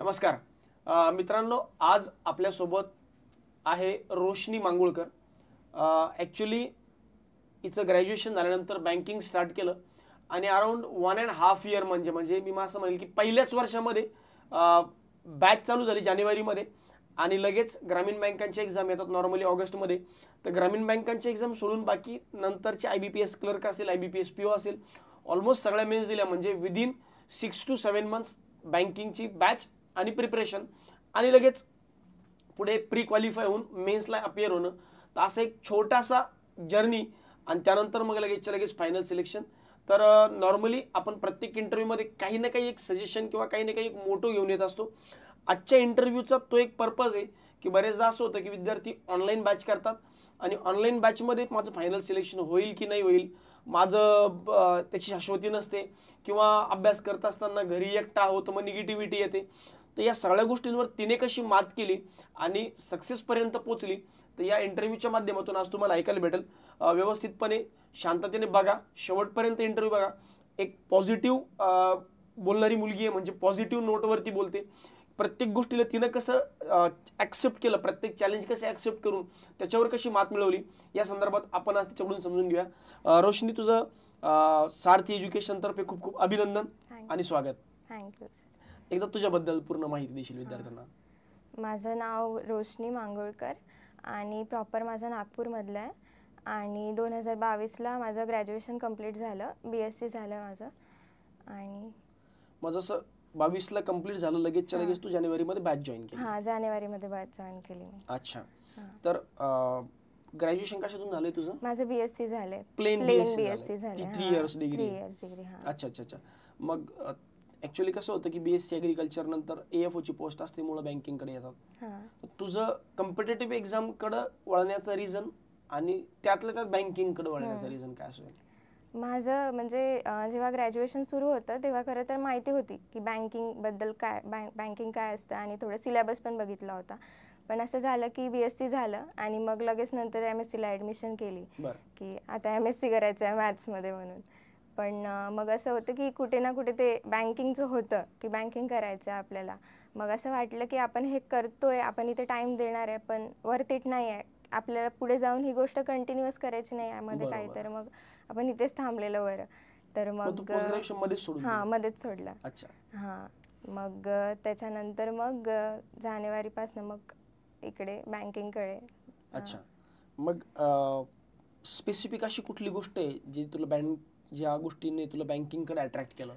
नमस्कार मित्रांनो, आज आपल्यासोबत आहे रोशनी मांगुळकर. ॲक्च्युली हिचं ग्रॅज्युएशन झाल्यानंतर बँकिंग स्टार्ट केलं आणि अराउंड 1.5 इयर म्हणजे मी असं म्हणेल की पहिल्याच वर्षामध्ये बॅच चालू झाली जानेवारीमध्ये आणि लगेच ग्रामीण बँकांच्या एक्झाम येतात नॉर्मली ऑगस्टमध्ये. तर ग्रामीण बँकांच्या एक्झाम सोडून बाकी नंतरचे IBPS क्लर्क असेल, IBPS PO असेल, ऑलमोस्ट सगळ्या मेन्स दिल्या. म्हणजे विदिन 6 to 7 मंथ्स बँकिंगची बॅच आणि प्रिपरेशन आणि लगेच पुढे प्री क्वालिफाय होऊन मेन्सला अपियर होणं. तर असं एक छोटासा जर्नी आणि त्यानंतर मग लगेच फायनल सिलेक्शन. तर नॉर्मली आपण प्रत्येक इंटरव्ह्यूमध्ये काही ना काही एक सजेशन किंवा काही ना काही एक मोटो घेऊन येत असतो. आजच्या इंटरव्ह्यूचा तो एक पर्पज आहे की बरेचदा असं होतं की विद्यार्थी ऑनलाईन बॅच करतात आणि ऑनलाईन बॅचमध्ये माझं फायनल सिलेक्शन होईल की नाही होईल, माझं त्याची शाश्वती नसते किंवा अभ्यास करत असताना घरी एकटा होतं, मग निगेटिव्हिटी येते. तर या सगळ्या गोष्टींवर तिने कशी मात केली आणि सक्सेसपर्यंत पोचली, तर या इंटरव्ह्यूच्या माध्यमातून आज तुम्हाला ऐकायला भेटेल. व्यवस्थितपणे शांततेने बघा, शेवटपर्यंत इंटरव्ह्यू बघा. एक पॉझिटिव्ह बोलणारी मुलगी आहे, म्हणजे पॉझिटिव्ह नोटवरती बोलते. प्रत्येक गोष्टीला तिनं कसं ॲक्सेप्ट केलं, प्रत्येक चॅलेंज कसं ॲक्सेप्ट करून त्याच्यावर कशी मात मिळवली, या संदर्भात आपण आज त्याच्याकडून समजून घेऊया. रोशनी, तुझं सारथी एज्युकेशनतर्फे खूप खूप अभिनंदन आणि स्वागत. थँक्यू. एकदा तुझ्याबद्दल पूर्ण माहिती देशील विद्यार्थ्यांना? माझं नाव रोशनी मांगुळकर आणि प्रॉपर माझं नागपूरमधलं आहे आणि 2022ला माझं ग्रॅज्युएशन कंप्लीट झालं, BSc झालं माझं. आणि मग जसं 22ला कंप्लीट झालं, लगेचच्या लगेच तू जानेवारीमध्ये बॅच जॉईन केली? हां, जानेवारीमध्ये बॅच जॉईन केली मी. अच्छा. तर ग्रॅज्युएशन कशातून झालंय तुझं? माझं BSc झालंय, प्लेन BSc झालंय. 3 इयर्स डिग्री? 3 years degree. हां. अच्छा. मग ॲक्च्युली कसं होतं की BSc ॲग्रिकल्चर नंतर AFOची पोस्ट असते, मुळे बँकिंगकडे येतात. तुझं कॉम्पिटेटिव्ह एक्झामकडं वळण्याचं रिझन आणि त्यातल्या त्यात बँकिंगकडे वळण्याचं रिझन काय असेल? माझं म्हणजे जेव्हा ग्रॅज्युएशन सुरू होतं तेव्हा खरं तर माहिती होती की बँकिंगबद्दल काय, बँकिंग काय असतं आणि थोडं सिलेबस पण बघितला होता. पण असं झालं की BSc झालं आणि मग लगेच नंतर MScला ॲडमिशन केली की आता MSc करायचं आहे मॅथ्समध्ये म्हणून. पण मग असं होतं की कुठे ना कुठे ते बँकिंगचं होतं की बँकिंग करायचं आहे आपल्याला. मग असं वाटलं की आपण हे करतोय, आपण इथे टाईम देणार आहे, पण वर्थ इट नाही आहे, आपल्याला पुढे जाऊन ही गोष्ट कंटिन्यूअस करायची नाही यामध्ये काही, तर मग आपण इथेच थांबलेलं बरं. तर मग हां, मध्येच सोडलं. हां, मग त्याच्यानंतर मग जानेवारीपासून मग इकडे बँकिंगकडे. अच्छा. मग स्पेसिफिक अशी कुठली गोष्ट आहे जी तुला ज्या गोष्टीने तुला बँकिंगकडे अट्रॅक्ट केलं?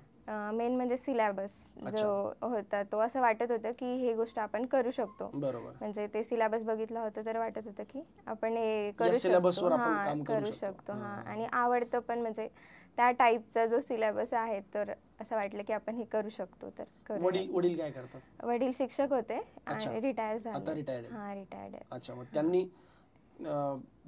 मेन म्हणजे सिलेबस जो होता तो असं वाटत होतं की हे गोष्ट आपण करू शकतो. बरोबर. म्हणजे ते सिलेबस बघितलं होतं तर वाटत होतं की आपण हे करू शकतो. हां, आणि आवडतं पण, म्हणजे त्या टाईपचा जो सिलेबस आहे, तर असं वाटलं की आपण हे करू शकतो. तर वडील काय करतात? वडील शिक्षक होते आणि रिटायर झाले. आता रिटायर्ड? हां, रिटायर्ड आहे. अच्छा. मग त्यांनी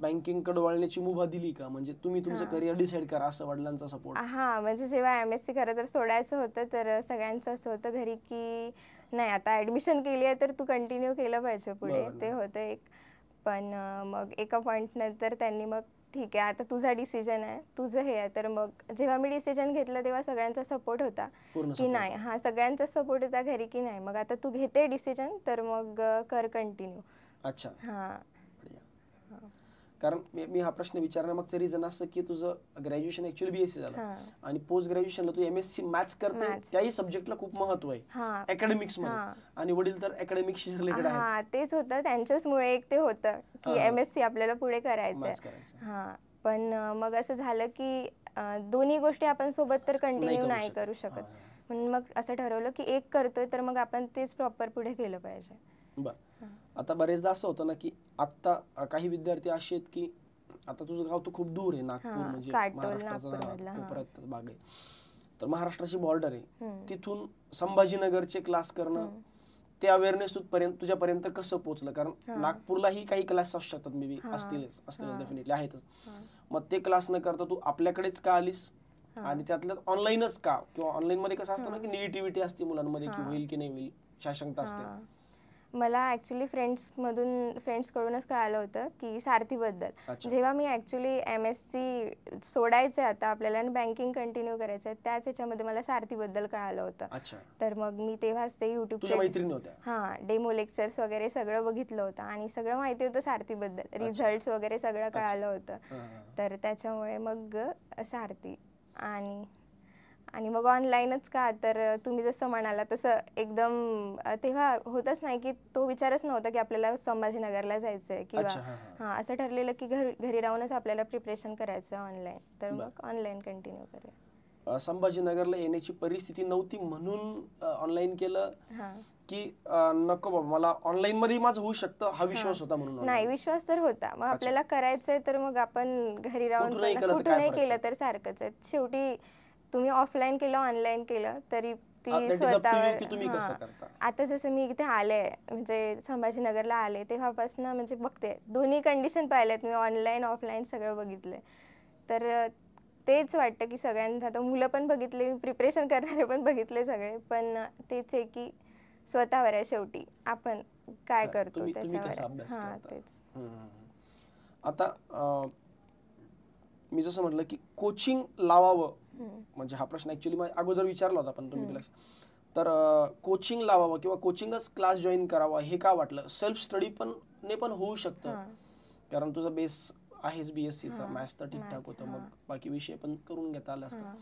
बँकिंगकडे वळण्याची मुभा दिली का? म्हणजे तुम्ही तुमचं करिअर डिसाईड करा असं वडिलांचा सपोर्ट? हां, म्हणजे जेव्हा MSc खरं तर सोडायचं होतं तर सगळ्यांचं असं होतं घरी की नाही, आता ॲडमिशन केली आहे तर तू कंटिन्यू केलं पाहिजे पुढे. ते होतं एक. पण मग एका पॉईंट नंतर त्यांनी मग ठीक आहे, आता तुझा डिसिजन आहे, तुझं हे आहे. तर मग जेव्हा मी डिसिजन घेतलं तेव्हा सगळ्यांचा सपोर्ट होता की नाही, हां, सगळ्यांचा सपोर्ट होता घरी की नाही, मग आता तू घेते डिसिजन तर मग कर कंटिन्यू. अच्छा. हां. कारण मी हा प्रश्न विचारण्यामागचं रिझन असं की तुझं ग्रॅज्युएशन ॲक्च्युअली BSc झालं आणि पोस्ट ग्रॅज्युएशनला तू MSc मॅथ्स करते, त्याही सब्जेक्टला खूप महत्व आहे अकॅडमिक्स मध्ये, आणि वडील तर अकॅडमिक्सशी रिलेटेड आहेत. हां, तेच होतं, त्यांच्याचमुळे एक ते होतं की MSc आपल्याला पुढे करायचं आहे. हां, पण मग असं झालं की दोन्ही गोष्टी आपण सोबत तर कंटिन्यू नाही करू शकत. म्हणून मग असं ठरवलं की एक करतोय तर मग आपण तेच प्रॉपर पुढे केलं पाहिजे. बरं. आता बरेचदा असं होतं ना की आता काही विद्यार्थी असे आहेत की आता तुझं गाव तर खूप दूर आहे, नागपूर म्हणजे महाराष्ट्राचा भाग आहे, तर महाराष्ट्राची बॉर्डर आहे, तिथून संभाजीनगरचे क्लास करणं, ते अवेअरनेस तुझ्यापर्यंत कसं पोहोचलं? कारण नागपूरलाही काही क्लास असू शकतात, मे बी असतीलच डेफिनेटली आहेतच. मग ते क्लास न करता तू आपल्याकडेच का आलीस आणि त्यातल्यात ऑनलाईनच का? किंवा ऑनलाईन मध्ये कसं असतं ना की निगेटिव्हिटी असते मुलांमध्ये की होईल की नाही होईल, शाशंकता असते. मला ॲक्च्युली फ्रेंड्सकडूनच कळालं होतं की सारथीबद्दल. अच्छा. जेव्हा मी ॲक्च्युली MSc सोडायचं आहे आता आपल्याला आणि बँकिंग कंटिन्यू करायचं आहे, त्याच ह्याच्यामध्ये मला सारथीबद्दल कळालं होतं. अच्छा. तर मग मी तेव्हाच ते तुझ्या यूट्यूबचे मैत्रिणी होत्या? डेमो लेक्चर्स वगैरे सगळं बघितलं होतं आणि सगळं माहिती होतं सारथीबद्दल. रिझल्ट्स वगैरे सगळं कळालं होतं. तर त्याच्यामुळे मग सारथी आणि मग ऑनलाईनच का, तर तुम्ही जसं म्हणाला तसं एकदम तेव्हा होतच नाही की तो विचारच नव्हता की आपल्याला संभाजीनगरला जायचं आहे किंवा असं ठरलेलं की घरी राहूनच आपल्याला प्रिपरेशन करायचं ऑनलाईन. तर मग ऑनलाईन कंटिन्यू करूया. संभाजीनगरला येण्याची परिस्थिती नव्हती म्हणून ऑनलाईन केलं की नको बाबा मला ऑनलाईन मध्ये माझं होऊ शकतं हा विश्वास होता म्हणून? नाही, विश्वास तर होता. मग आपल्याला करायचंय तर मग आपण घरी राहून कुठूनही केलं तर सारखंच आहे. शेवटी तुम्ही ऑफलाईन केलं ऑनलाईन केलं तरी ती स्वतःवर. आता जसं मी इथे आले म्हणजे संभाजीनगरला आले तेव्हापासून म्हणजे बघते दोन्ही कंडिशन पाहिल्यात मी, ऑनलाईन ऑफलाईन सगळं बघितलंय. तर तेच वाटतं की सगळ्यांना, आता मुलं पण बघितले, प्रिपरेशन करणारे पण बघितले सगळे, पण तेच आहे की स्वतःवर आहे शेवटी आपण काय करतो त्याच्यावर. तेच. आता मी जसं म्हटलं की कोचिंग लावावं, म्हणजे हा प्रश्न ऍक्च्युली अगोदर विचारला होता पण तुम्ही तर कोचिंग लावावं किंवा कोचिंगच क्लास जॉईन करावा हे का वाटलं? सेल्फ स्टडी पण होऊ शकतं कारण तुझा बेस आहेच BSc चा, मॅथ्स तर ठीकठाक होतं, मग बाकी विषय पण करून घेता आला असता.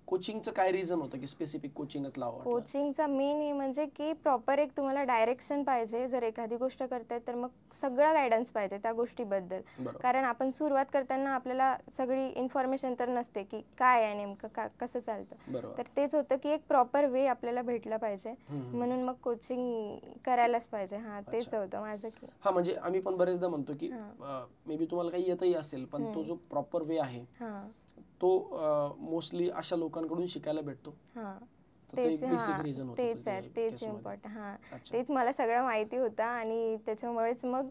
कोचिंगचं काय रिझन होतं की स्पेसिफिक कोचिंगच लावा? कोचिंगचा मेन हे म्हणजे की प्रॉपर एक तुम्हाला डायरेक्शन पाहिजे. जर एखादी गोष्ट करताय तर मग सगळं गायडन्स पाहिजे त्या गोष्टीबद्दल. कारण आपण सुरुवात करताना आपल्याला सगळी इन्फॉर्मेशन तर नसते की काय आहे नेमकं, कसं चालतं. तर तेच होतं की एक प्रॉपर वे आपल्याला भेटला पाहिजे, म्हणून मग कोचिंग करायलाच पाहिजे. तेच होतं माझं की म्हणजे आम्ही पण बरेचदा म्हणतो की मे बी तुम्हाला काही येतही असेल पण तो जो प्रॉपर वे आहे तो मोस्टली अशा लोकांकडून शिकायला भेटतो. तेच इम्पॉर्टंट. तेच मला सगळं माहिती होतं आणि त्याच्यामुळेच मग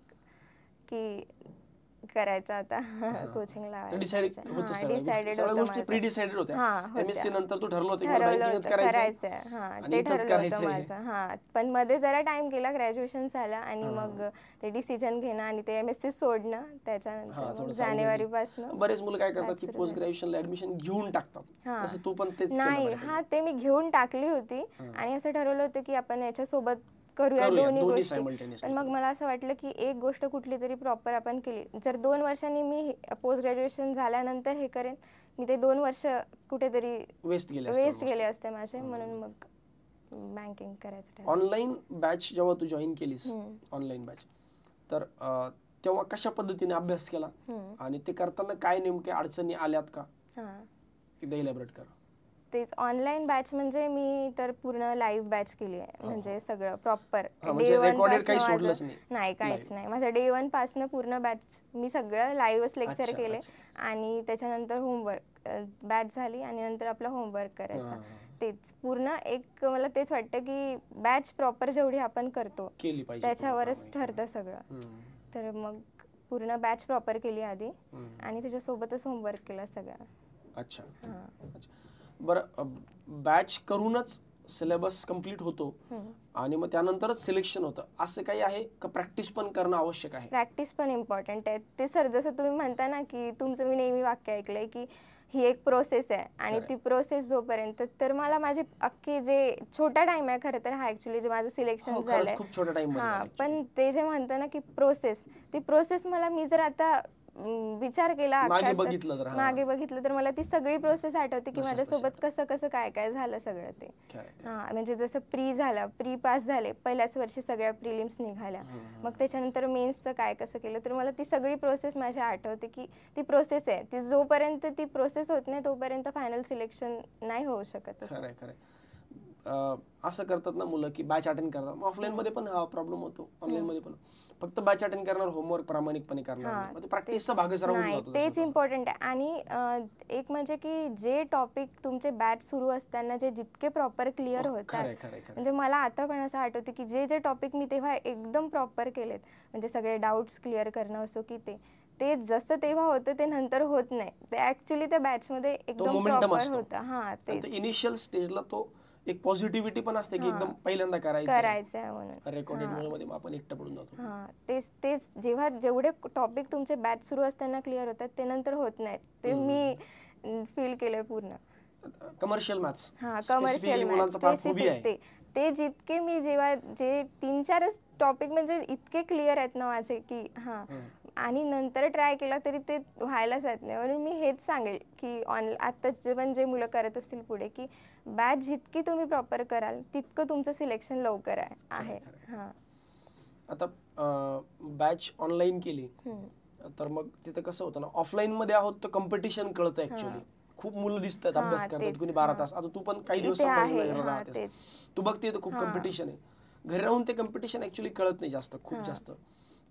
की करायचं आता कोचिंग लावायचं. डिसाइडेड होतं, प्री डिसाइडेड होत्या. MSc नंतर तू ठरलं होतं बँकिंगच करायचं. ते ठरलं होतं माझं. पण मध्ये जरा टाइम गेला, ग्रॅज्युएशन झालं आणि मग ते डिसिजन घेणं आणि ते MSc सोडणं, त्याच्यानंतर जानेवारी पासून. बरेच मुलं काय करतात की पोस्ट ग्रॅज्युएशनला ऍडमिशन घेऊन टाकतात, तसं तू पण तेच नाही. ते मी घेऊन टाकली होती आणि असं ठरवलं होतं की आपण याच्यासोबत करूया दोन्ही गोष्टी. पण मग मला असं वाटलं की एक गोष्ट कुठली तरी प्रॉपर आपण केली. जर 2 वर्षांनी मी पोस्ट ग्रॅज्युएशन झाल्यानंतर हे करेन, मी ते 2 वर्ष कुठेतरी वेस्ट गेले असते माझे, म्हणून मग बँकिंग करायचं. ऑनलाईन बॅच जेव्हा तू जॉईन केलीस, ऑनलाईन बॅच, तर तेव्हा कशा पद्धतीने अभ्यास केला आणि ते करताना काय नेमके अडचणी आल्यात का? एकदा इलॅबोरेट कर. तेच ऑनलाईन बॅच म्हणजे मी तर पूर्ण लाईव्ह बॅच केली आहे, म्हणजे सगळं प्रॉपर डे 1 पासून. नाही, काहीच नाही. माझं डे 1 पासून पूर्ण बॅच मी सगळं लाईव्हच लेक्चर केले आणि त्याच्यानंतर होमवर्क बॅच झाली आणि नंतर आपला होमवर्क करायचा. तेच पूर्ण एक मला तेच वाटतं की बॅच प्रॉपर जेवढी आपण करतो त्याच्यावरच ठरतं सगळं. तर मग पूर्ण बॅच प्रॉपर केली आधी आणि त्याच्यासोबतच होमवर्क केला सगळं. अच्छा. बरं, बॅच करूनच सिलेबस कंप्लीट होतो आणि मग त्यानंतरच सिलेक्शन होतं असं काही आहे का? प्रॅक्टिस पण करणं आवश्यक आहे? प्रॅक्टिस पण इम्पॉर्टंट आहे. ते सर जसं तुम्ही म्हणता ना की तुमचं मी नेहमी वाक्य ऐकलंय की ही एक प्रोसेस आहे आणि ती प्रोसेस जोपर्यंत, तर मला माझी अख्खी जे छोटा टाइम आहे खरं तर हा ऍक्च्युली जे माझं सिलेक्शन झालंय, खूप छोटा टाइम. पण ते जे म्हणतं ना की ती प्रोसेस मला, मी जर आता विचार केला मागे बघितलं तर मला ती सगळी प्रोसेस आठवते की माझ्यासोबत कसं काय झालं सगळं ते. म्हणजे जसं प्री पास झाले, पहिल्याच वर्षी सगळ्या प्रिलिम्स निघाल्या, मग त्याच्यानंतर मेन्सचं काय कसं केलं, तर मला ती सगळी प्रोसेस माझी आठवते की ती प्रोसेस आहे. ती जोपर्यंत ती प्रोसेस होत नाही तोपर्यंत फायनल सिलेक्शन नाही होऊ शकत. असं करतात ना मुलं की बॅच अटेंड करतात, ऑफलाईन मध्ये पण हा प्रॉब्लेम होतो, ऑनलाईन मध्ये पण फक्त बॅच अटेंड करणार, होमवर्क प्रामाणिकपणे करणार, प्रॅक्टिसचा भागच राहून जातो. तेच इम्पॉर्टंट आहे. आणि एक म्हणजे की जे टॉपिक तुमचे बॅच सुरू असताना जे जितके प्रॉपर क्लिअर होतात, म्हणजे मला आता पण असं आठवतं की जे टॉपिक मी तेव्हा एकदम प्रॉपर केलेत, म्हणजे सगळे डाऊट्स क्लिअर करणं असो की ते जसं तेव्हा होतं ते नंतर होत नाही. ते ऍक्च्युली त्या बॅच मध्ये एकदम प्रॉपर होतं. इनिशियल स्टेजला तो एक पॉझिटिव्हिटी पण असते की एकदम पहिल्यांदा करायचं आहे म्हणून रेकॉर्डेड मध्ये आपण एकटं पडून जातो. हा तेच तेच जेव्हा जेवढे टॉपिक तुमचे बॅच सुरू असताना क्लिअर होतात ते नंतर होत नाहीत, ते मी फील केलंय पूर्ण. कमर्शियल मॅथ्स, हा कमर्शियल मॅथ्स स्पेसिफिक ते जितके मी जेव्हा जे 3-4च टॉपिक म्हणजे इतके क्लिअर आहेत ना माझे की हा, आणि नंतर ट्राय केला तरी ते व्हायलाच येत नाही. म्हणून मी हेच सांगेल की आत्ताचे पण जे मुलं करत असतील पुढे की बॅच जितकी तुम्ही प्रॉपर कराल तितकं तुमचं सिलेक्शन लवकर आहे. हा आता बॅच ऑनलाईन केली तर मग तिथे कसं होतं ना, ऑफलाईन मध्ये आहोत तर कॉम्पिटिशन कळतं ऍक्च्युअली. खूप मुलं दिसतात अभ्यास करतात, कोणी 12 तास. आता तू पण काही दिवस संभाजीनगरला राहतेस, तू बघते तर खूप कॉम्पिटिशन आहे. घरी राहून ते कॉम्पिटिशन ऍक्च्युअली कळत नाही जास्त, खूप जास्त.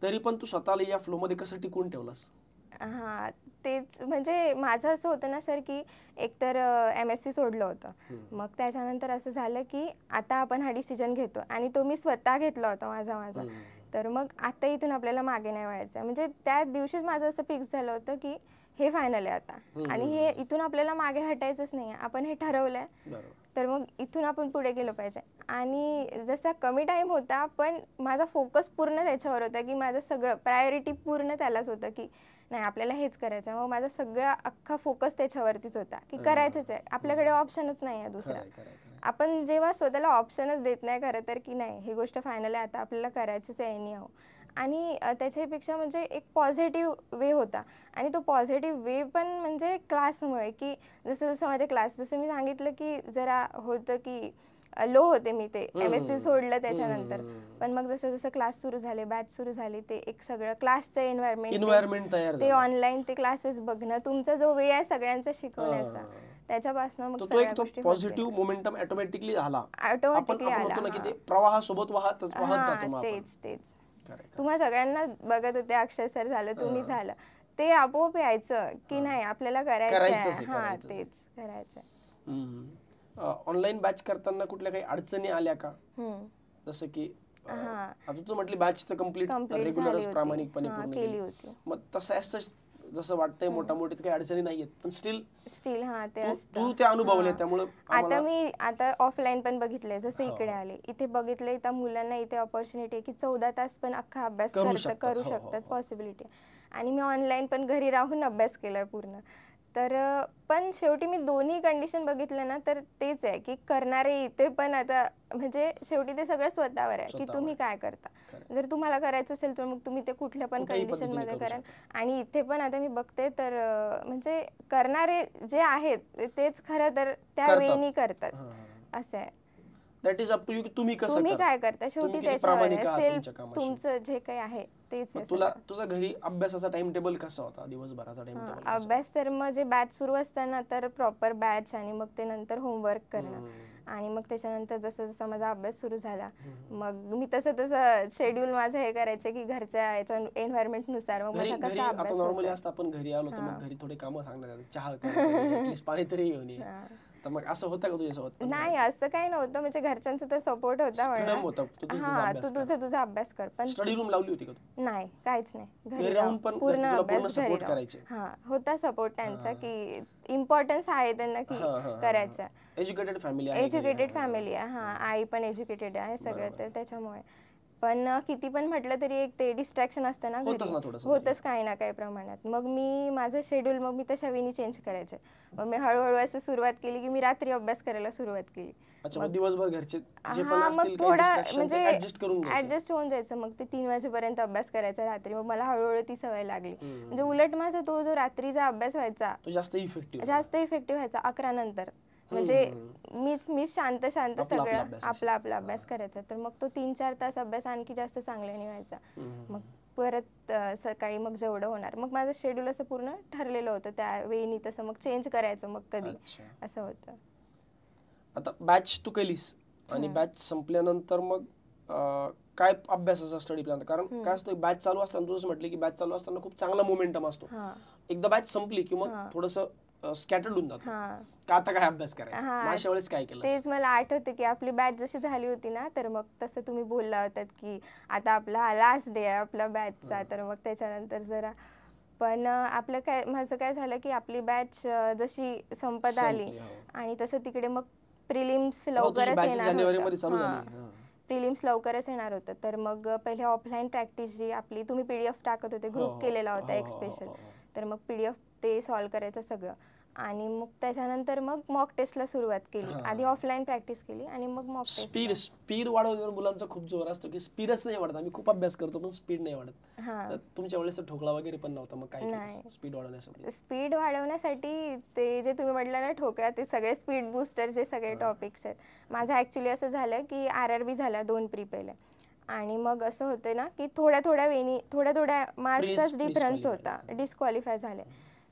तरी पण तू स्वतःला या फ्लो मध्ये कसं टिकून ठेवलास? हा तेच म्हणजे माझं असं होतं ना सर की एकतर MSc सोडलं होतं, मग त्याच्यानंतर असं झालं की आता आपण हा डिसिजन घेतो आणि तो मी स्वतः घेतला होता माझा. तर मग आता इथून आपल्याला मागे नाही वळायचं. म्हणजे त्या दिवशीच माझं असं फिक्स झालं होतं की हे फायनल आहे आता आणि हे इथून आपल्याला मागे हटायचंच नाही. आपण हे ठरवलंय तर मग इथून आपण पुढे गेलं पाहिजे. आणि जसा कमी टाइम होता पण माझा फोकस पूर्ण त्याच्यावर होता की माझं सगळं प्रायोरिटी पूर्ण त्यालाच होतं की नाही आपल्याला हेच करायचं. मग माझा सगळा अख्खा फोकस त्याच्यावरतीच होता की करायचंच आहे, आपल्याकडे ऑप्शनच नाही आहे दुसरा. आपण जेव्हा स्वतःला ऑप्शनच देत नाही खरं तर की नाही ही गोष्ट फायनल आहे आता आपल्याला करायचंच आहे एनी हाऊ, आणि त्याच्यापेक्षा म्हणजे एक पॉझिटिव्ह वे होता. आणि तो पॉझिटिव्ह वे पण म्हणजे क्लासमुळे की जसं जसं माझे क्लास, जसं मी सांगितलं की जरा होतं की लो होते मी, ते MSc सोडलं त्याच्यानंतर. पण मग जसं जसं क्लास सुरू झाले, बॅच सुरू झाली, ते एक सगळं क्लासचं एन्व्हायरमेंट तयार ते ऑनलाईन ते क्लासेस बघणं, तुमचा जो वे आहे सगळ्यांचा शिकवण्याचा, त्याच्यापासून मग सगळ्या गोष्टी पॉझिटिव्ह मोमेंटम ऑटोमॅटिकली आला. ऑटोमॅटिकली आला की ते प्रवाहासोबत वाहत जातो. तेच तुम्हा सगळ्यांना बघत होते, अक्षय सर झालं, तुम्ही झालं, ते आपोआप यायचं की नाही आपल्याला करायचं. हा तेच करायचं. ऑनलाईन बॅच करताना कुठल्या काही अडचणी आल्या का? जसं की आता तू म्हटली बॅच तर कम्प्लीट रेग्युलरच प्रामाणिकपणे पूर्ण केली होती. मग तसं जसं वाटतंय मोठा मोठी काही अडचणी नाहीयेत, पण स्टील हा ते तू ते अनुभवले त्यामुळे आता ऑफलाईन पण बघितलंय, जसं इकडे आले इथे बघितलंय त्या मुलांना इथे ऑपॉर्च्युनिटी आहे की 14 तास पण अख्खा अभ्यास करू शकतात, पॉसिबिलिटी. आणि मी ऑनलाईन पण घरी राहून अभ्यास केलाय पूर्ण. तर पण शेवटी मी दोन्ही कंडिशन बघितलं ना तर तेच आहे की करणारे इथे पण आता म्हणजे शेवटी ते सगळं स्वतःवर आहे की तुम्ही काय करता. जर तुम्हाला करायचं असेल तर मग तुम्ही ते कुठल्या पण कंडिशन मध्ये करा. आणि इथे पण आता मी बघते तर म्हणजे करणारे जे आहेत तेच खरं तर त्या वेळी करतात, असं आहे. That is up to you की तुम्ही काय करता, शेवटी त्याच्यावर आहे. सेल्फ तुमचं जे काही आहे तेच आहे. तुझा घरी अभ्यासाचा टाइम टेबल कसा होता, दिवसभराचा टाइम टेबल? अभ्यास तर मग जे बॅच सुरू असताना तर प्रॉपर बॅच आणि मग ते नंतर होमवर्क करणं, आणि मग त्याच्यानंतर जसं जसं माझा अभ्यास सुरू झाला मग मी तसं शेड्यूल माझं हे करायचं की घरच्या याच्या एन्व्हायरमेंट नुसार मग माझा कसा अभ्यास नॉर्मली असतं. आपण घरी आलो तर मग घरी थोडे कामं सांगणार, चहा कर, पाणी तरी घेऊन ये, तर मग असं होतं का तुझ्यासोबत? नाही असं काही नव्हतं, म्हणजे घरच्यांचा तर सपोर्ट होता. हा तू तुझा अभ्यास कर. पण स्टडी रूम लावली होती का तू? नाही, काहीच नाही, घरी राहून पूर्ण अभ्यास घरी करायचे. हा होता सपोर्ट त्यांचा की इम्पॉर्टन्स आहे त्यांना की करायचा. एज्युकेटेड फॅमिली आहे. हा आई पण एज्युकेटेड आहे सगळं, तर त्याच्यामुळे. पण किती पण म्हटलं तरी एक ते डिस्ट्रॅक्शन असतं ना घरी, होतच काही ना काही प्रमाणात. मग मी माझं शेड्यूल मग मी तशा वेळी चेंज करायचे. मग मी हळूहळू असं सुरुवात केली की मी रात्री अभ्यास करायला सुरुवात केली. दिवसभर घरचे मग थोडा म्हणजे ऍडजस्ट होऊन जायचं. मग ते 3 वाजेपर्यंत अभ्यास करायचा रात्री. मग मला हळूहळू ती सवय लागली. म्हणजे उलट माझा तो जो रात्रीचा अभ्यास व्हायचा जास्त इफेक्टिव्ह व्हायचा 11 नंतर. म्हणजे मीच शांत सगळं आपला अभ्यास करायचा. तर मग तो 3-4 तास अभ्यास आणखी जास्त चांगल्याने व्हायचा. मग परत सकाळी मग जेवढं होणार, मग माझं शेड्यूल असं पूर्ण ठरलेलं होतं त्या वेळी. तसं मग चेंज करायचं मग कधी, असं होतं. आता बॅच तू केलीस आणि बॅच संपल्यानंतर मग काय अभ्यासाचा स्टडी प्लॅन? कारण काय असतं, बॅच चालू असताना तू जसं म्हटली की बॅच चालू असताना खूप चांगला मोमेंटम असतो. एकदा बॅच संपली की मग थोडंसं स्कॅटर्ड होऊन जातो का आता काय अभ्यास करायचा. अशा वेळेस काय केलं? तेच मला आठवतं की आपली बॅच जशी झाली होती ना, तर मग तसं तुम्ही बोलला होतात की आता आपला लास्ट डे आहे आपला बॅचचा, तर मग त्याच्यानंतर जरा पण माझं काय झालं की आपली बॅच जशी संपत आली आणि तसं तिकडे मग प्रिलिम्स लवकरच batch येणार जानेवारीमध्ये चालू होतं. झाली. हां. प्रिलिम्स लवकरच येणार होतं, तर मग पहिले ऑफलाईन प्रॅक्टिस जी आपली तुम्ही PDF टाकत होते, हो, ग्रुप हो. केलेला हो, होता हो, एक हो, स्पेशल, हो, हो. तर मग PDF ते सॉल्व करायचं सगळं आणि मग त्याच्यानंतर मग मॉक टेस्टला सुरुवात केली. आधी हां. ऑफलाईन प्रॅक्टिस केली आणि मग मॉक स्पीड टेस्टला. स्पीड वाढवण्यावर मुलांचा खूप जोर असतो की स्पीडच नाही वाढत. आम्ही खूप अभ्यास करतो पण स्पीड नाही वाढत. हां. तर तुमच्या वेळेस तर ठोकळा वगैरे पण नव्हता, मग काय नाही. केलं स्पीड वाढवण्यासाठी? स्पीड वाढवण्यासाठी ते जे तुम्ही म्हटलं ना ठोकळा, ते सगळे स्पीड बूस्टरचे सगळे टॉपिक्स आहेत. माझं ॲक्च्युली असं झालं की RRB झाल्या 2 प्री पहिले आणि मग असं होतं ना की थोड्या वेळी थोड्या मार्क्सचाच डिफरन्स होता, डिस्क्वालिफाय झाले.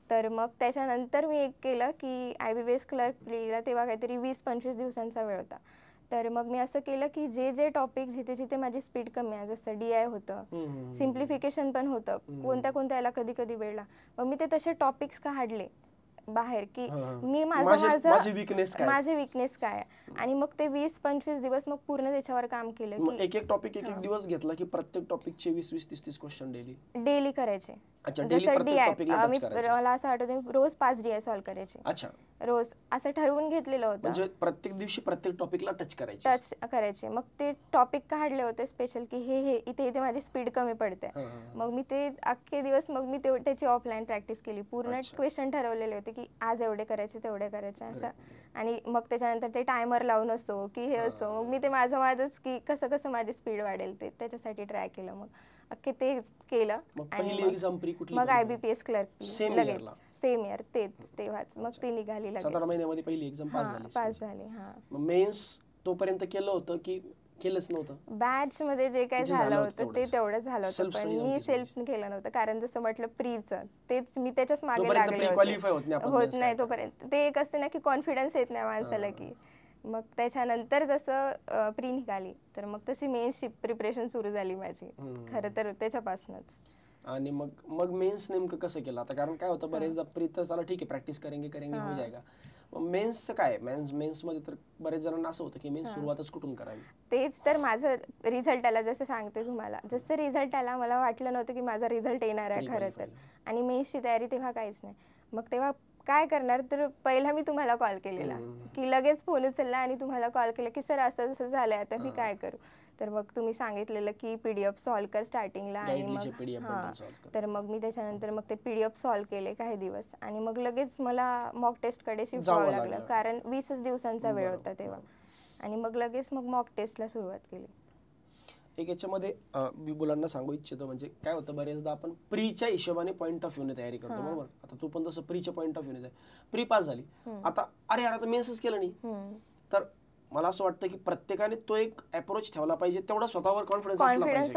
तर मग त्याच्यानंतर मी एक केलं की IBPS क्लर्क प्रीला तेव्हा काहीतरी 20-25 दिवसांचा वेळ होता. तर मग मी असं केलं की जे टॉपिक जिथे माझी स्पीड कमी आहे, जसं DI होतं, सिम्प्लिफिकेशन पण होतं, कोणत्या याला कधी कधी वेळला, मग मी ते तसे टॉपिक्स काढले बाहेर की मी माझे विकनेस काय आहे आणि मग ते 20-25 दिवस मग पूर्ण त्याच्यावर काम केलं की एक टॉपिक एक दिवस घेतला की प्रत्येक टॉपिकचे 20-30 क्वेश्चन डेली करायचे. अच्छा, जसं DI मला असं आठवतं रोज 5 DI सॉल्व करायचे. अच्छा, रोज असं ठरवून घेतलेलं होतं, म्हणजे प्रत्येक दिवशी प्रत्येक टॉपिकला टच करायचे. मग ते टॉपिक काढले होते स्पेशल की हे इथे माझी स्पीड कमी पडते. मग मी ते अख्खे दिवस मग मी त्याची ऑफलाईन प्रॅक्टिस केली. पूर्ण क्वेश्चन ठरवलेले होते की आज एवढे करायचे तेवढे करायचे असं, आणि मग त्याच्यानंतर ते टायमर लावून असो की हे असो, मग मी ते माझंच की कसं माझी स्पीड वाढेल ते त्याच्यासाठी ट्राय केलं. मग अख्खे ते केलं आणि मग IBPS क्लर्क लगेच सेम इयर तेव्हाच मग ती निघाली लगेच. 7 महिन्यामध्ये पहिली एक्झाम पास झाली. हां. मेन्स तोपर्यंत केलं होतं की केलंच नव्हतं? बॅच मध्ये जे काही झालं होतं ते तेवढंच झालं होतं, पण मी सेल्फ केलं नव्हतं, कारण जसं म्हटलं प्रीचं तेच मी त्याच्याच मागे लागले होते. होत नाही तोपर्यंत ते एक असते ना की कॉन्फिडन्स येत नाही माणसाला की, मग त्याच्यानंतर जसं प्री निघाली तर मग तशी मेन्सची प्रिपरेशन सुरू झाली माझी खरं तर त्याच्यापासूनच. आणि मग मेन्स नेमकं कसं केलं आता? कारण काय होतं बरेचदा प्री तर चला ठीक आहे प्रॅक्टिस करेंगे हो जाएगा, मेन्सचं काय? मेन्स मध्ये तर बरेच जणांना असं होतं की मेन्स सुरुवातच कुठून करावी? तेच तर माझं रिझल्ट आला, जसं सांगते तुम्हाला, जसं रिझल्ट आला मला वाटलं नव्हतं की माझा रिझल्ट येणार आहे खरं तर, आणि मेन्सची तयारी तेव्हा काहीच नाही. मग तेव्हा काय करणार, तर पहिला मी तुम्हाला कॉल केलेला की लगेच फोन उचलला आणि तुम्हाला कॉल केला की सर असं जसं झालंय आता मी काय करू. तर मग तुम्ही सांगितलेलं की PDF सॉल्व कर स्टार्टिंगला, आणि मग तर मग मी त्याच्यानंतर मग ते PDF सॉल्व केले काही दिवस आणि मग लगेच मला मॉक टेस्टकडे शिफ्ट व्हावं लागलं, कारण 20 दिवसांचा वेळ होता तेव्हा, आणि मग लगेच मग मॉक टेस्टला सुरुवात केली. एक याच्यामध्ये मी मुलांना सांगू इच्छितो, म्हणजे काय होतं बरेचदा आपण प्रीच्या हिशोबाने पॉईंट ऑफ व्ह्यूने तयारी करतो, बरोबर? आता तू पण तसं प्रीच्या पॉईंट ऑफ व्ह्यूने प्री पास झाली, आता अरे यार आता मेन्सच केलं नाही, तर मला असं वाटतं की प्रत्येकाने तो एक अप्रोच ठेवला पाहिजे, तेवढा स्वतःवर कॉन्फिडन्स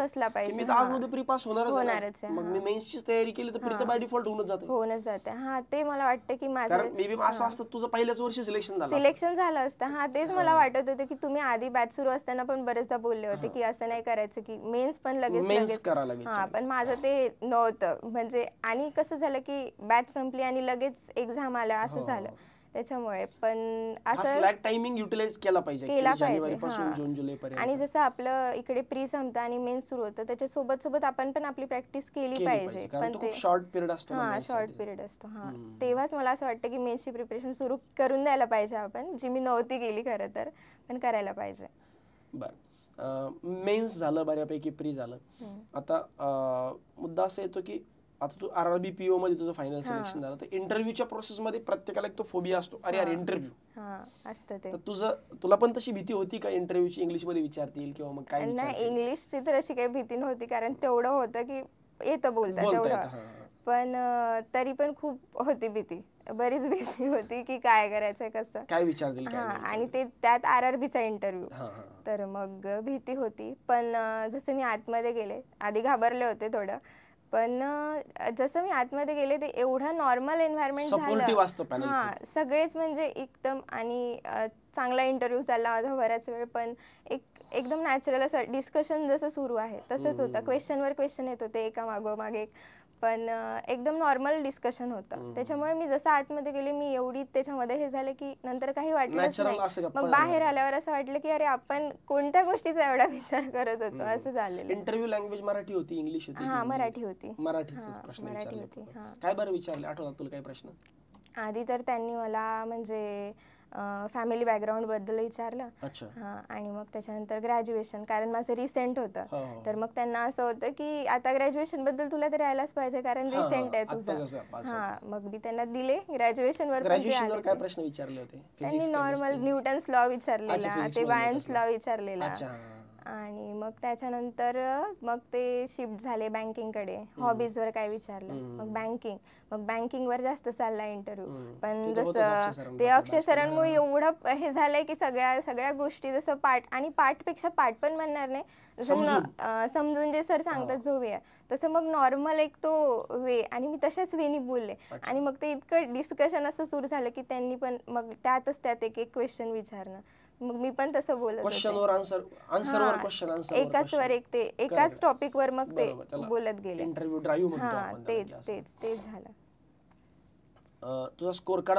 असला पाहिजे. मी आज मध्ये प्री पास होणारच आहे, मग मी मेन्सचीच तयारी केली तर प्री तर बाय डिफॉल्ट होऊनच जाते. हा, ते मला वाटतं की माझं मे बी असं असतं तुझं पहिल्याच वर्षी सिलेक्शन झालं असतं. हा, तेच मला वाटत होतं की तुम्ही आधी बॅच सुरू असताना पण बरेचदा बोलले होते की असं नाही करायचं की मेन्स पण लगेच. हा, पण माझं ते नव्हतं, म्हणजे आणि कसं झालं की बॅच संपली आणि लगेच एक्झाम आल्या असं झालं, त्याच्यामुळे पण असं टायमिंग युटिलाइज केला पाहिजे जानेवारीपासून जून जुलैपर्यंत. आणि जसं आपलं इकडे प्री संपतं आणि मेन्स सुरू होतं, त्याच्या सोबत आपण पण आपली प्रॅक्टिस केली पाहिजे, पण ते शॉर्ट पिरियड असतो. शॉर्ट पिरियड असतो. हा, तेव्हाच मला असं वाटतं की मेन्सची प्रिपरेशन सुरू करून द्यायला पाहिजे आपण, जी मी नव्हती केली खरं तर, पण करायला पाहिजे. बरं, मेन्स झालं बऱ्यापैकी, प्री झालं, आता मुद्दा असा येतो की आता तू RRB PO मध्ये तुझं फायनल सिलेक्शन झालं, तर इंटरव्ह्यूच्या प्रोसेस मध्ये प्रत्येकाला एक तो फोबिया असतो, अरे यार इंटरव्ह्यू असतं ते. तर तुला पण तशी भीती होती का इंटरव्ह्यूची, इंग्लिश मध्ये विचारतील किंवा मग काय? नाही, इंग्लिशची तर अशी काही भीती नव्हती, कारण तेवढं होतं की येतं बोलता तेवढं, पण तरी पण खूप होती भीती, बरीच भीती होती की काय करायचंय, कसं काय विचारतील. आणि ते त्यात RRBचा इंटरव्ह्यू, तर मग भीती होती. पण जसं मी आतमध्ये गेले, आधी घाबरले होते थोडं, पण जसं मी आतमध्ये गेले ते एवढं नॉर्मल एन्व्हायरमेंट झालं, सगळेच म्हणजे एकदम, आणि चांगला इंटरव्ह्यू चालला माझा बराच वेळ, पण एकदम नॅचरल असं डिस्कशन जसं सुरू आहे तसंच होतं, क्वेश्चनवर क्वेश्चन येत होते एका मागोमागे एक, पण एकदम नॉर्मल डिस्कशन होतं. त्याच्यामुळे मी जसं आतमध्ये गेले मी एवढी त्याच्यामध्ये हे झाले की नंतर काही वाटलंच नाही. मग बाहेर आल्यावर असं वाटलं की अरे आपण कोणत्या गोष्टीचा एवढा विचार करत होतो, असं झालेलं. इंटरव्ह्यू लँग्वेज मराठी होती, इंग्लिश होती? मराठी होती. मराठी होती. काय बरं विचारले, आठवतात तुला काही प्रश्न? आधी तर त्यांनी मला म्हणजे फॅमिली बॅकग्राऊंडबद्दल विचारलं. अच्छा. हां, आणि मग त्याच्यानंतर ग्रॅज्युएशन, कारण माझं रिसेंट होतं. हो, हो. तर मग त्यांना असं होतं की आता ग्रॅज्युएशनबद्दल तुला तरी यायलाच पाहिजे कारण हां, रिसेंट आहे आत्ता तुझं. जसं पास हां, मग मी त्यांना दिले ग्रॅज्युएशनवर, पण जे ग्रॅज्युएशनवर आले काय ते प्रश्न विचारले होते? त्यांनी physics, normal chemistry? Newton's law विचारलेला, physics ते मध्ये बायन्स Newton's लॉ law. विचारलेला. अच्छा. आणि मग त्याच्यानंतर मग ते शिफ्ट झाले बँकिंगकडे. हॉबीजवर काय विचारलं, मग बँकिंगवर जास्त चालला इंटरव्ह्यू. पण ते तर होतंच अक्षय जसं सरांचं ते आपल्या अक्षय सरांमुळे एवढं हे झालंय की सगळ्या गोष्टी जसं पाठपेक्षा पाठ पण म्हणणार नाही, जसं समजून जे सर सांगतात जो वे आहे तसं मग नॉर्मल एक तो वे, आणि मी तशाच वेनी बोलले. आणि मग ते इतकं डिस्कशन असं सुरू झालं की त्यांनी पण मग त्यात एक क्वेश्चन विचारणं, मग मी पण तसं बोलत होते. क्वेश्चनवर आन्सर, आन्सरवर क्वेश्चन, आन्सरवर एकाच वर एक ते एकाच टॉपिकवर मग ते बोलत गेले. इंटरव्ह्यू ड्राईव्ह म्हणतो हां, आपण त्याला. तेच झालं. तुझा स्कोर कार्ड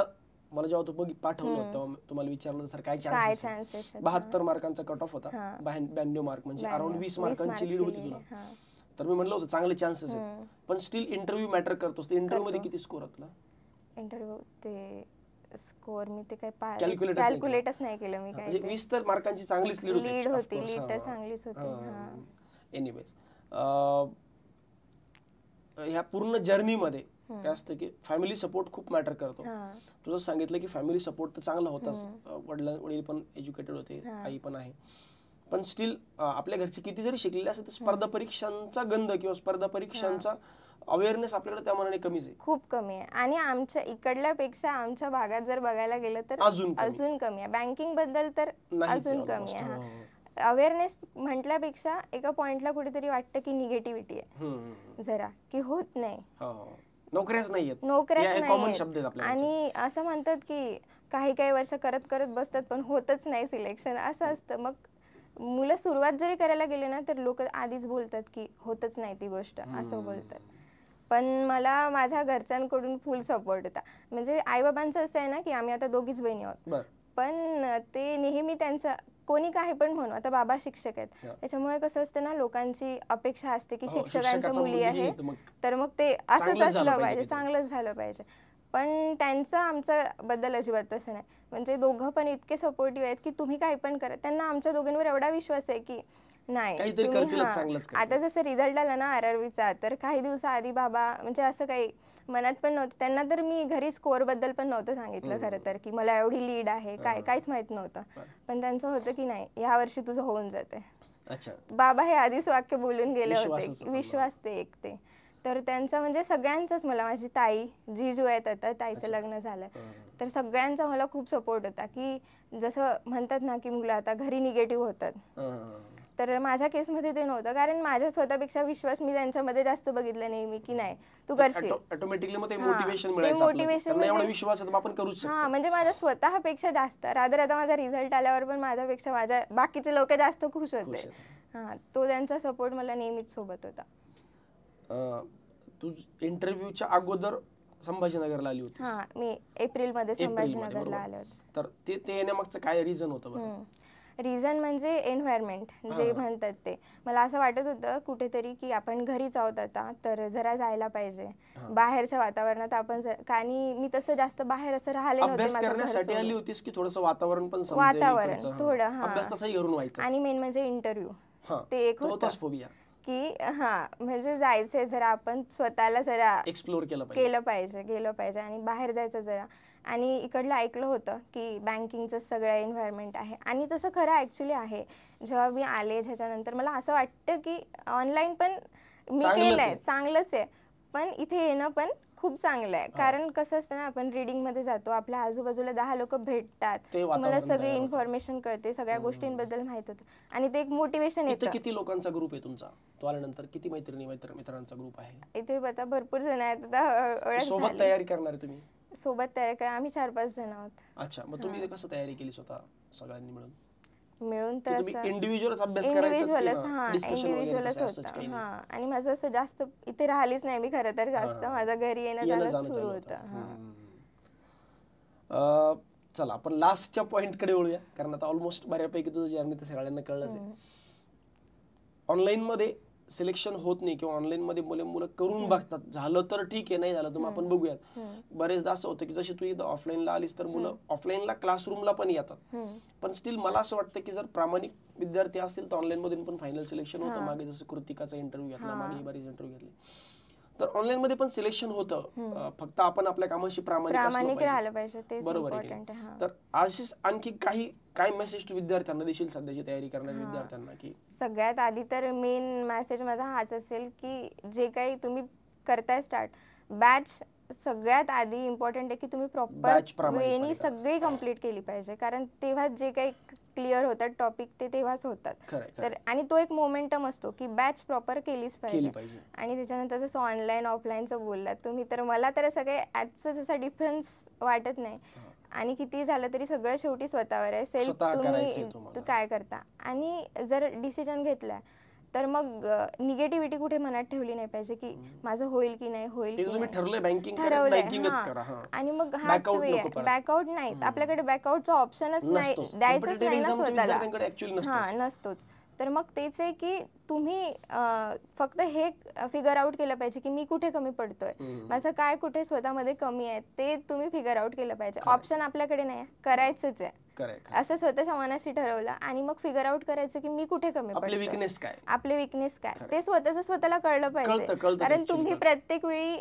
मला जेव्हा तू पाठवलं होतं तेव्हा तुम्हाला विचारलं सर काय चान्सेस आहे? 72 मार्कांचा कट ऑफ होता, 92 मार्क, म्हणजे अराउंड 20 मार्कांची लीड होती तुला. तर मी म्हणलं होतं चांगले चान्सेस आहेत, पण स्टील इंटरव्ह्यू मॅटर करतोस. तर इंटरव्ह्यू मध्ये किती स्कोर होता तुला? इंटरव्ह्यू ते स्कोर मी ते काय कॅल्क्युलेटच नाही केलं मी. काय म्हणजे 20 तर मार्कांची चांगलीच लीड होती. लीड तर चांगलीच होती. एनिवेज, ह्या पूर्ण जर्नीमध्ये काय असतं की फॅमिली सपोर्ट खूप मॅटर करतो. तुझं सांगितलं की फॅमिली सपोर्ट तर चांगला होताच, वडील पण एज्युकेटेड होते, आई पण आहे, पण स्टील आपल्या घरचे किती जरी शिकलेले असते तर स्पर्धा परीक्षांचा गंध किंवा स्पर्धा परीक्षांचा अवेअरनेस आपल्याकडे त्या मनाने कमीच आहे, खूप कमी आहे. आणि आमच्या इकडल्यापेक्षा आमच्या भागात जर बघायला गेलं तर अजून कमी आहे. बँकिंग बद्दल तर अजून कमी आहे. अवेअरनेस म्हटल्यापेक्षा एका पॉइंटला कुठेतरी वाटतं की निगेटिव्हिटी आहे जरा, की होत नाही, नोकऱ्याच नाहीयेत. आणि असं म्हणतात की काही वर्ष करत बसतात पण होतच नाही सिलेक्शन, असं असतं. मग मुलं सुरुवात जरी करायला गेले ना तर लोक आधीच बोलतात की होतच नाही ती गोष्ट, असं बोलतात. पण मला माझ्या घरच्यांकडून फुल सपोर्ट होता. म्हणजे आईबाबांचं असं आहे ना की आम्ही आता दोघीच बहिणी आहोत, पण ते नेहमी त्यांचं कोणी काही पण म्हणू, आता बाबा शिक्षक आहेत त्याच्यामुळे कसं असतं ना, लोकांची अपेक्षा असते की शिक्षकांच्या मुली आहे तर मग ते असंच असलं पाहिजे, चांगलंच झालं पाहिजे. पण त्यांचं आमच्या बद्दल अजिबात तसं नाही. म्हणजे दोघं पण इतके सपोर्टिव्ह आहेत की तुम्ही काही पण करा. त्यांना आमच्या दोघींवर एवढा विश्वास आहे की नाही तुम्ही, आता जसं रिझल्ट आला ना RRBचा, तर काही दिवसाआधी बाबा म्हणजे असं काही मनात पण नव्हतं त्यांना, तर मी घरी स्कोअर बद्दल पण नव्हतं सांगितलं खरं तर, की मला एवढी लीड आहे काहीच माहित नव्हतं. पण त्यांचं होतं की नाही या वर्षी तुझं होऊन जाते. बाबा हे आधीच वाक्य बोलून गेले होते, विश्वास ते एक ते. तर त्यांचं म्हणजे सगळ्यांचंच, मला माझी ताई जिजू आहेत, आता ताईचं लग्न झालं, तर सगळ्यांचा मला खूप सपोर्ट होता. की जसं म्हणतात ना की मुलं आता घरी निगेटिव्ह होतात, तर माझ्या केसमध्ये ते नव्हतं, कारण माझ्या स्वतःपेक्षा विश्वास मी त्यांच्यामध्ये जास्त बघितला नेहमी की नाही तू करशील. मोटिवेशन म्हणजे माझ्या स्वतःपेक्षा जास्त, रादर आता माझा रिझल्ट आल्यावर पण माझ्यापेक्षा माझ्या बाकीचे लोक जास्त खुश होते. तो त्यांचा सपोर्ट मला नेहमीच सोबत होता. तू इंटरव्ह्यूच्या अगोदर संभाजीनगरला आली होती? मी एप्रिलमध्ये संभाजीनगरला आले होते. तर ते येण्यामागचं काय रिझन होतं? रिझन म्हणजे एन्व्हायरमेंट जे म्हणतात ते. मला असं वाटत होतं कुठेतरी की आपण घरीच आहोत आता, तर जरा जायला पाहिजे बाहेरच्या वातावरणात. आपण आणि मी तसं जास्त बाहेर असं राहिले नव्हते. आली होतीस की थोडंसं वातावरण पण वातावरण थोडं, अभ्यास तसाही घरून व्हायचा. आणि मेन म्हणजे इंटरव्ह्यू ते एक होतं की म्हणजे जायचंय जरा, आपण स्वतःला जरा एक्सप्लोर केलं पाहिजे, गेलं पाहिजे आणि बाहेर जायचं जरा. आणि इकडलं ऐकलं होतं की बँकिंगचं सगळं एन्व्हायरमेंट आहे, आणि तसं खरं ॲक्च्युली आहे. जेव्हा मी आले त्याच्यानंतर मला असं वाटतं की ऑनलाईन पण मी केलंय चांगलंच आहे, पण इथे येणं पण खूप चांगलं आहे. कारण कसं असतं ना, आपण रीडिंगमध्ये जातो, आपल्या आजूबाजूला 10 लोक भेटतात, मला सगळी इन्फॉर्मेशन कळते, सगळ्या गोष्टींबद्दल माहित होतं, आणि ते एक मोटिवेशन येतं. किती लोकांचा ग्रुप आहे तुमचा? तो आल्यानंतर किती मित्रांचा ग्रुप आहे इथे? आता भरपूर जण आहेत. आता सोबत तयारी करणार तुम्ही? सोबत तयारी करा, आम्ही 4-5 जण आहोत. अच्छा, मग तुम्ही कसं तयारी केली स्वतः सगळ्यांनी मिळून? तर इंडिव्हिज्युअलच अभ्यास इंडिव्हिज्युअलच होतं. आणि माझं असं जास्त इथे राहिलीच नाही मी खरं तर, जास्त माझं घरी येणं जाणं सुरू होतं. चला आपण लास्टच्या पॉइंटकडे वळूया, कारण आता ऑलमोस्ट बऱ्यापैकी तुझं जर्नी तर सगळ्यांना कळलंच आहे. ऑनलाईन मध्ये सिलेक्शन होत नाही किंवा ऑनलाईन मध्ये मुलं करून बघतात, झालं तर ठीक आहे, नाही झालं तर मग आपण बघूयात. बरेचदा असं होतं की जशी तू इथं ऑफलाईनला आलीस तर मुलं ऑफलाईनला क्लासरूमला पण येतात, पण स्टील मला असं वाटतं की जर प्रामाणिक विद्यार्थी असेल तर ऑनलाईन मधून पण फायनल सिलेक्शन होतं. मागे जसं कृतिकाचा इंटरव्ह्यू घेतला, मागे बरीच इंटरव्ह्यू घेतले, तर ऑनलाईन मध्ये पण सिलेक्शन होतं. फक्त आपण आपल्या कामाशी प्रामाणिक राहिलं पाहिजे, तेच बरोबर आहे. इम्पॉर्टंट आहे. तर अशीच आणखी काय मेसेज तू विद्यार्थ्यांना देशील, सध्याची तयारी करणाऱ्या विद्यार्थ्यांना? की सगळ्यात आधी तर मेन मेसेज माझा हाच असेल की जे काही तुम्ही करताय स्टार्ट बॅच, सगळ्यात आधी इम्पॉर्टंट आहे की तुम्ही प्रॉपर वेनी सगळी कंप्लीट केली पाहिजे, कारण तेव्हा जे काही क्लिअर होतात टॉपिक ते तेव्हाच होतात. तर आणि तो एक मोमेंटम असतो की बॅच प्रॉपर केलीच पाहिजे. आणि त्याच्यानंतर जसं ऑनलाईन ऑफलाईनचं बोललात तुम्ही, तर मला तर सगळे ॲजचा जसा डिफरन्स वाटत नाही. आणि किती झालं तरी सगळं शेवटी स्वतःवर आहे. सेल्फ तुम्ही काय करता, आणि जर डिसिजन घेतलाय तर मग निगेटिव्हिटी कुठे मनात ठेवली नाही पाहिजे की माझं होईल की नाही होईल, ठरवलंय. आणि मग हाच वे आहे, बॅकआउट नाहीच, आपल्याकडे बॅकआउटचा ऑप्शनच नाही, द्यायचंच नाही ना स्वतःला. नसतोच. तर मग तेच आहे की तुम्ही फक्त हे फिगर आउट केलं पाहिजे की मी कुठे कमी पडतोय, माझं काय कुठे स्वतःमध्ये कमी आहे, ते तुम्ही फिगर आउट केलं पाहिजे. ऑप्शन आपल्याकडे नाही, करायचंच आहे असं स्वतःच्या मनाशी ठरवलं, आणि मग फिगर आउट करायचं की मी कुठे कमी पडतोय, आपले विकनेस काय, ते स्वतःला कळलं पाहिजे. कारण तुम्ही प्रत्येक वेळी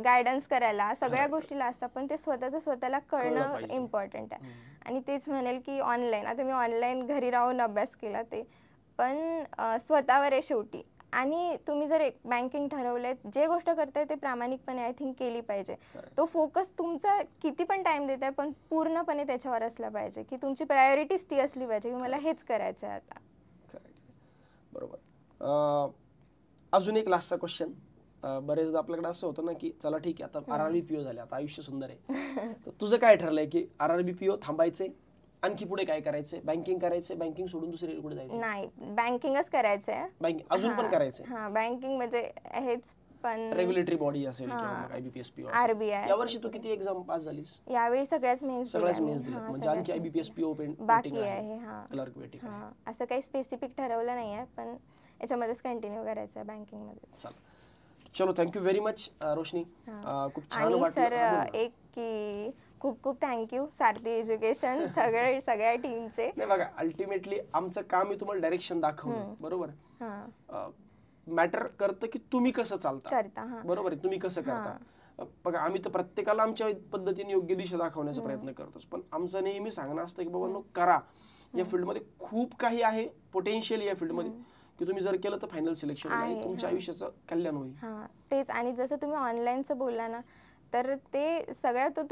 गायडन्स करायला सगळ्या गोष्टीला असता, पण ते स्वतःला कळणं इम्पॉर्टंट आहे. आणि तेच म्हणेल की ऑनलाईन, आता मी ऑनलाईन घरी राहून अभ्यास केला ते पण स्वतःवर आहे शेवटी. आणि तुम्ही जर एक बँकिंग ठरवलंय, जे गोष्ट करताय ते प्रामाणिकपणे आय थिंक केली पाहिजे. तो फोकस तुमचा किती पण टाइम देताय पण पूर्णपणे त्याच्यावर असला पाहिजे की तुमची प्रायोरिटीज ती असली पाहिजे की मला हेच करायचं आहे आता. बरोबर. अजून एक लास्टचा क्वेश्चन. बरेचदा आपल्याकडे असं होतं ना की चला ठीक आहे, आता RRB PO झाले, आता आयुष्य सुंदर आहे, तर तुझं काय ठरलंय की RRB PO थांबायचंय, आणखी पुढे काय करायचंय, बँकिंग करायचंय, बँकिंग सोडून दुसरीकडे कुठे जायचं? नाही, बँकिंगच करायचंय. बँकिंग अजून पण करायचंय? हां, बँकिंग म्हणजे हेच, पण रेग्युलेटरी बॉडी असेल किंवा IBPS PO RBI. यावर्षी तू किती एक्झाम पास झालीस? यावेळी सगळ्याच मेन्स दिल्या, म्हणजे आणखी IBPS PO बाकी आहे. Clerk waiting. असं काही स्पेसिफिक ठरवलं नाही आहे, पण याच्यामध्येच कंटिन्यू करायचं आहे, बँकिंग मध्ये. चलो, थँक्यू व्हेरी मच रोशनी, खूप छान वाटलं. सर एक की खूप खूप थँक्यू सारथी एज्युकेशन सगळ्या टीमचे. नाही बघा, अल्टिमेटली आमचं काम आहे तुम्हाला डायरेक्शन दाखवणं, बरोबर. मॅटर करतं की तुम्ही कसं चालता, बरोबर आहे, तुम्ही कसं करता. बघा, आम्ही तर प्रत्येकाला आमच्या पद्धतीने योग्य दिशा दाखवण्याचा प्रयत्न करतोच, पण आमचं नेहमी सांगणं असतं की बाबा करा, या फील्डमध्ये खूप काही आहे, पोटेन्शियल या फील्डमध्ये, की तुम्ही जर केलं तर फायनल सिलेक्शन आहे, तुमच्या आयुष्याचं कल्याण होईल. तेच. आणि जसं तुम्ही ऑनलाईनचं बोलला ना, तर ते सगळ्यात तो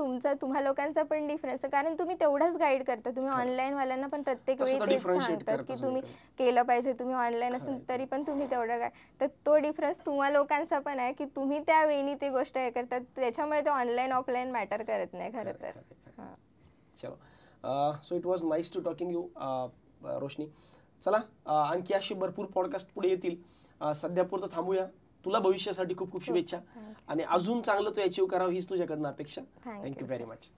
तुम्हा लोकांचा पण डिफरन्स आहे, कारण तुम्ही तेवढंच गाईड करता. तुम्ही ऑनलाईन वाल्यांना पण प्रत्येक वेळी तेच सांगतात की तुम्ही केलं पाहिजे, तुम्ही ऑनलाईन असून तरी पण तुम्ही तेवढं काय, तर तो डिफरन्स तुम्हा लोकांचा पण आहे की तुम्ही त्या वेळी ते गोष्ट हे करतात, त्याच्यामुळे ते ऑनलाईन ऑफलाईन मॅटर करत नाही खरं तर. चलो, so it was nice to talking you Roshni. चला, आणखी अशी भरपूर पॉडकास्ट पुढे येतील. सध्या पुरतं थांबूया. तुला भविष्यासाठी खूप खूप शुभेच्छा, आणि अजून चांगलं तू अचीव्ह करावं हीच तुझ्याकडनं अपेक्षा. Thank you very much.